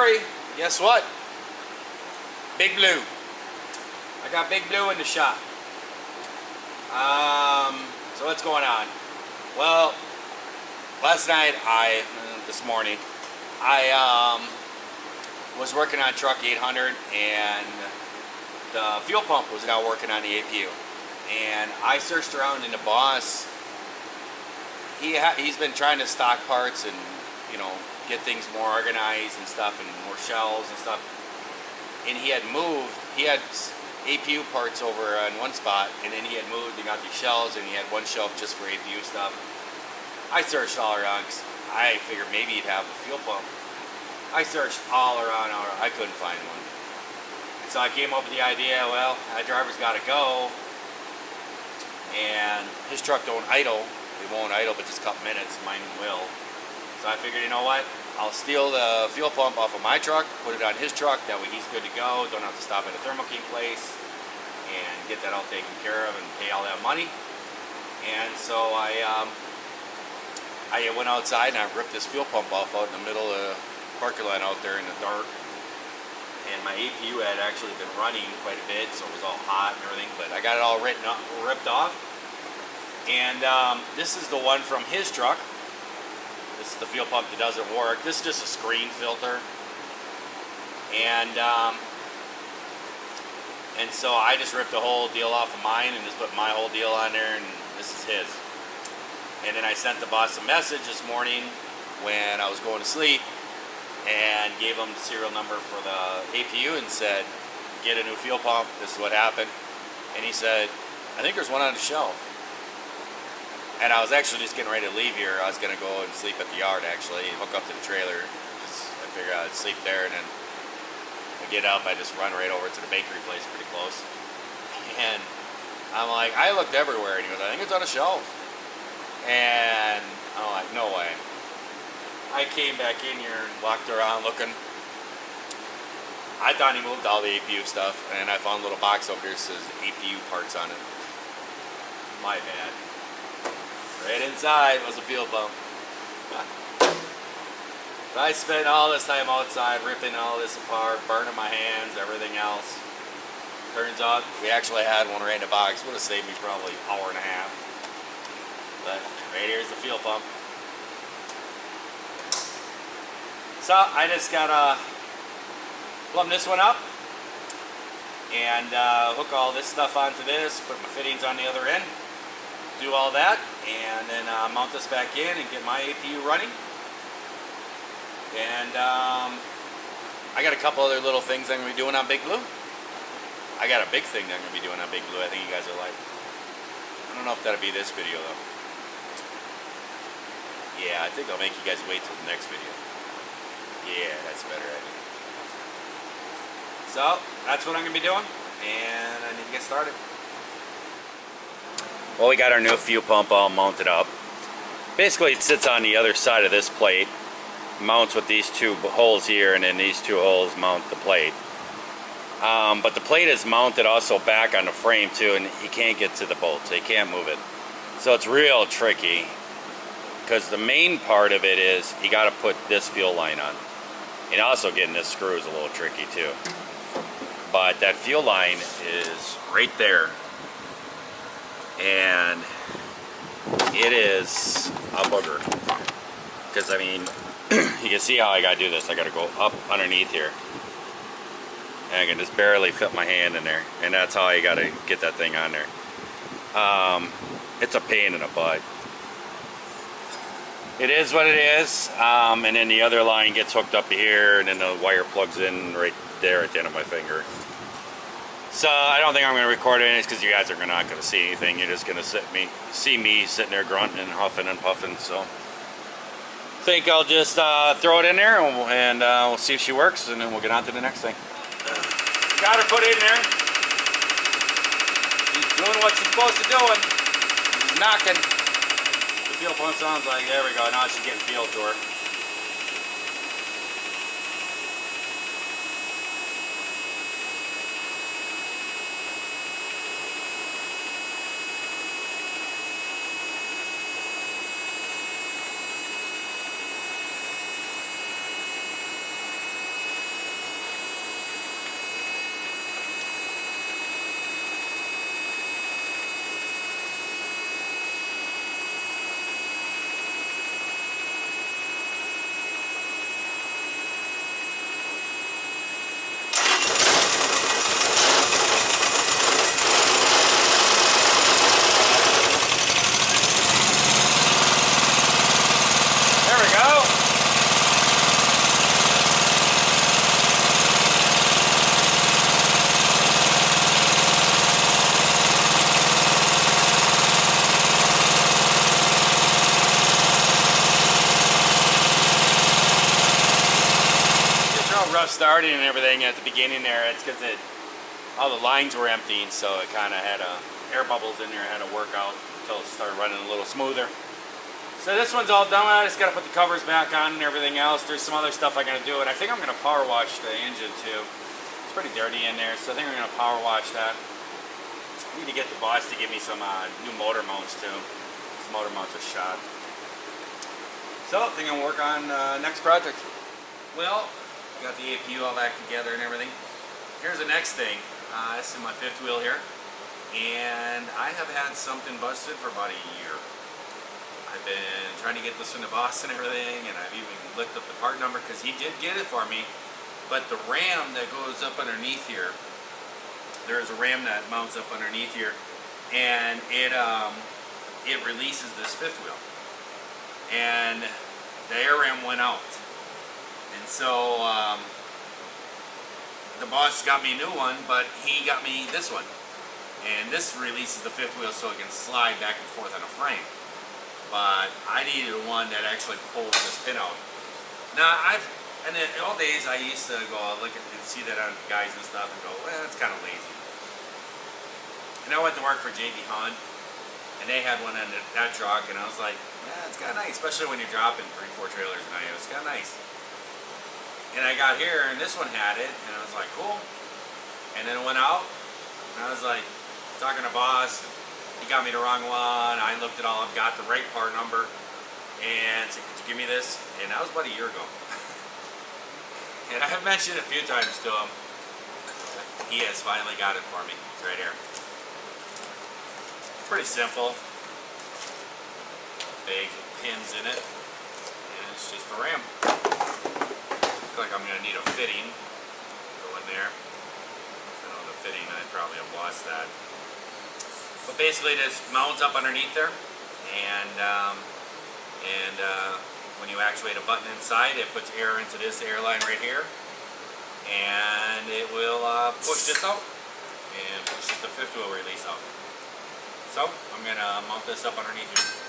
story. Guess what? Big Blue. I got Big Blue in the shop. So what's going on? Well, last night, this morning, I was working on truck 800 and the fuel pump was not working on the APU. And I searched around in the boss. He's been trying to stock parts and, you know, get things more organized and stuff and more shelves and stuff. And he had moved, he had APU parts over on one spot, and then he had moved and got these shelves, and he had one shelf just for APU stuff. I searched all around because I figured maybe he'd have a fuel pump. I searched all around, I couldn't find one. And so I came up with the idea, well, that driver's got to go, and his truck don't idle. It won't idle but just a couple minutes, mine will. So I figured, you know what, I'll steal the fuel pump off of my truck, put it on his truck, that way he's good to go, don't have to stop at a Thermo King place, and get that all taken care of and pay all that money. And so I went outside and I ripped this fuel pump off out in the middle of the parking lot out there in the dark. And my APU had actually been running quite a bit, so it was all hot and everything, but I got it all ripped off. And this is the one from his truck. This is the fuel pump that doesn't work. This is just a screen filter. And so I just ripped the whole deal off of mine and just put my whole deal on there, and this is his. And then I sent the boss a message this morning when I was going to sleep and gave him the serial number for the APU and said, get a new fuel pump, this is what happened. And he said, I think there's one on the shelf. And I was actually just getting ready to leave here. I was going to go and sleep at the yard, actually, hook up to the trailer. I figured I'd sleep there, and then I get up, I just run right over to the bakery place pretty close. And I'm like, I looked everywhere, and he goes, I think it's on a shelf. And I'm like, no way. I came back in here and walked around looking. I thought he moved all the APU stuff, and I found a little box over here that says APU parts on it. My bad. Right inside was a fuel pump. So I spent all this time outside ripping all this apart, burning my hands, everything else. Turns out we actually had one right in the box. Would have saved me probably an hour and a half. But right here's the fuel pump. So I just gotta plumb this one up and hook all this stuff onto this, put my fittings on the other end, do all that, and then mount this back in and get my APU running. And I got a couple other little things I'm going to be doing on Big Blue. I got a big thing that I'm going to be doing on Big Blue. I think you guys will like. I don't know if that'll be this video though. Yeah, I think I'll make you guys wait till the next video. Yeah, that's better, I think. So, that's what I'm going to be doing, and I need to get started. Well, we got our new fuel pump all mounted up. Basically, it sits on the other side of this plate, mounts with these two holes here, and then these two holes mount the plate. But the plate is mounted also back on the frame too, and you can't get to the bolt, so you can't move it. So it's real tricky, because the main part of it is you got to put this fuel line on. And also getting this screw is a little tricky too. But that fuel line is right there. And it is a booger. Because, I mean, you can see how I got to do this. I got to go up underneath here. And I can just barely fit my hand in there. And that's how I got to get that thing on there. It's a pain in the butt. It is what it is. And then the other line gets hooked up here, and then the wire plugs in right there at the end of my finger. So I don't think I'm going to record any because you guys are not going to see anything. You're just going to see me sitting there grunting and huffing and puffing. So I think I'll just throw it in there, and we'll see if she works, and then we'll get on to the next thing. Got her put in there. She's doing what she's supposed to do. She's knocking. The fuel pump sounds like, there we go, now she's getting feel to her. starting and everything at the beginning there, it's because all the lines were emptying, so it kind of had air bubbles in there. I had to work out until it started running a little smoother. So this one's all done. I just got to put the covers back on and everything else. There's some other stuff I got to do, and I think I'm going to power wash the engine too. It's pretty dirty in there, so I think I'm going to power wash that. I need to get the boss to give me some new motor mounts too. These motor mounts are shot. So I think I'm going to work on next project. Well, got the APU all back together and everything. Here's the next thing. This is my fifth wheel here, and I have had something busted for about a year. I've been trying to get this from the boss and everything, and I've even looked up the part number because he did get it for me. But the ram that goes up underneath here, there's a ram that mounts up underneath here, and it releases this fifth wheel, and the air ram went out. And so the boss got me a new one, but he got me this one. And this releases the fifth wheel so it can slide back and forth on a frame. But I needed one that actually pulls this pin out. Now, in the old days, I used to go look at and see that on guys and stuff and go, well, that's kind of lazy. And I went to work for JB Hunt, and they had one on that truck, and I was like, yeah, it's kind of nice, especially when you're dropping 3-4 trailers a night. It was kind of nice. And I got here, and this one had it, and I was like, cool. And then it went out, and I was like, talking to boss, and he got me the wrong one. I looked it all up, got the right part number, and said, could you give me this? And that was about a year ago. And I have mentioned it a few times to him. He has finally got it for me. It's right here. Pretty simple. Big pins in it, and it's just a ram. Like I'm going to need a fitting go in there. I know the fitting, I probably have lost that. But basically this mounts up underneath there, and when you actuate a button inside, it puts air into this air line right here, and it will push this out and pushes the fifth wheel release out. So I'm going to mount this up underneath here.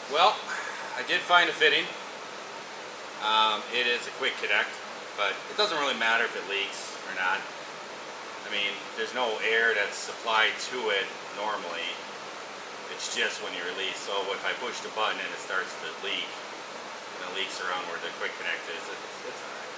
Well, I did find a fitting. It is a quick connect, but it doesn't really matter if it leaks or not. I mean, there's no air that's supplied to it normally. It's just when you release. So if I push the button and it starts to leak, and it leaks around where the quick connect is, it's all right.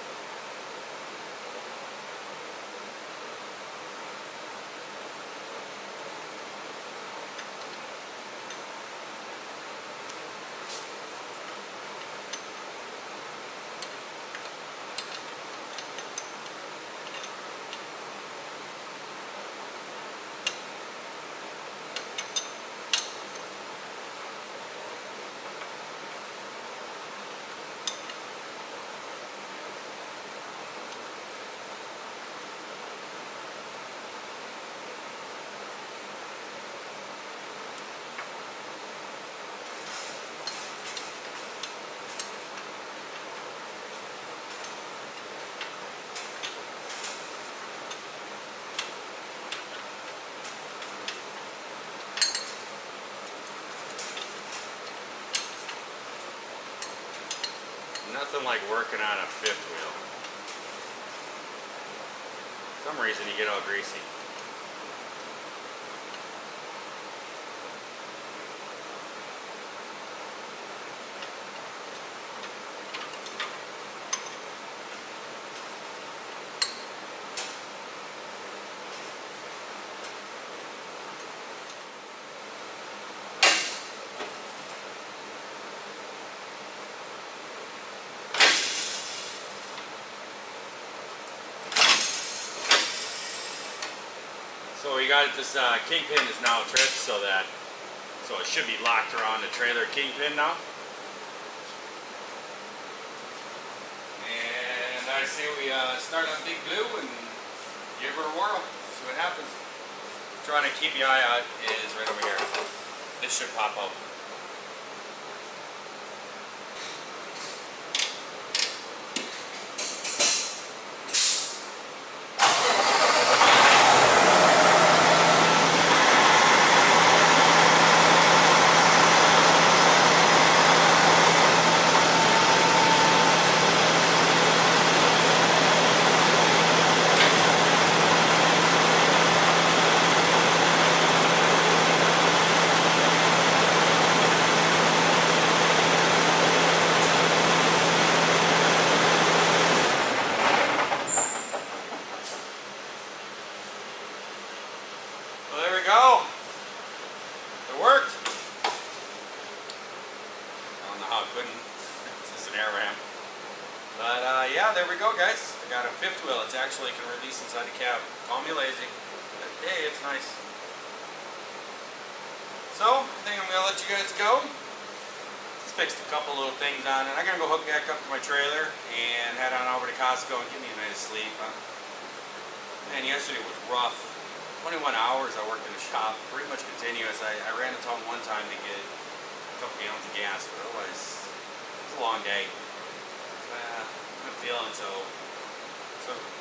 Nothing like working on a fifth wheel. some reason you get all greasy. So we got this kingpin is now tripped so it should be locked around the trailer kingpin now. And I say we start on Big Blue and give her a whirl, see what happens. Trying to keep your eye out is right over here. This should pop out. Go. It worked. I don't know how it couldn't. It's just an air ramp. But yeah, there we go, guys. I got a fifth wheel. It's actually can release inside the cab. Call me lazy, but hey, it's nice. So I think I'm gonna let you guys go. Just fixed a couple little things on it. I'm gonna go hook back up to my trailer and head on over to Costco and give me a night's sleep. Man, yesterday was rough. 21 hours I worked in the shop, pretty much continuous. I ran to town one time to get a couple gallons of gas, but otherwise, it was a long day. I'm not feeling so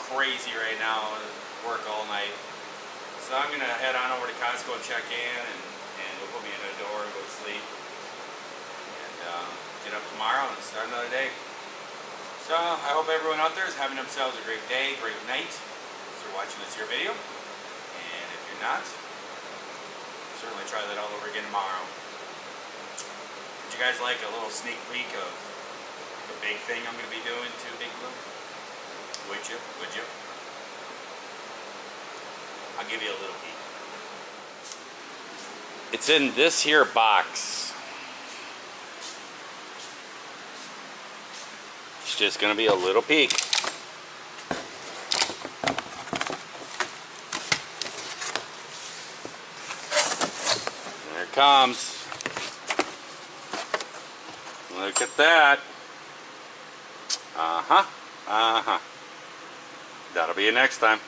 crazy right now, work all night. So I'm going to head on over to Costco and check in, and they'll put me in the door and go to sleep. And get up tomorrow and start another day. So I hope everyone out there is having themselves a great day, great night. Thanks for watching this here video. Not. Certainly try that all over again tomorrow. Would you guys like a little sneak peek of the big thing I'm going to be doing to Big Blue? Would you? Would you? I'll give you a little peek. It's in this here box. It's just going to be a little peek. Comes. Look at that. That'll be you next time.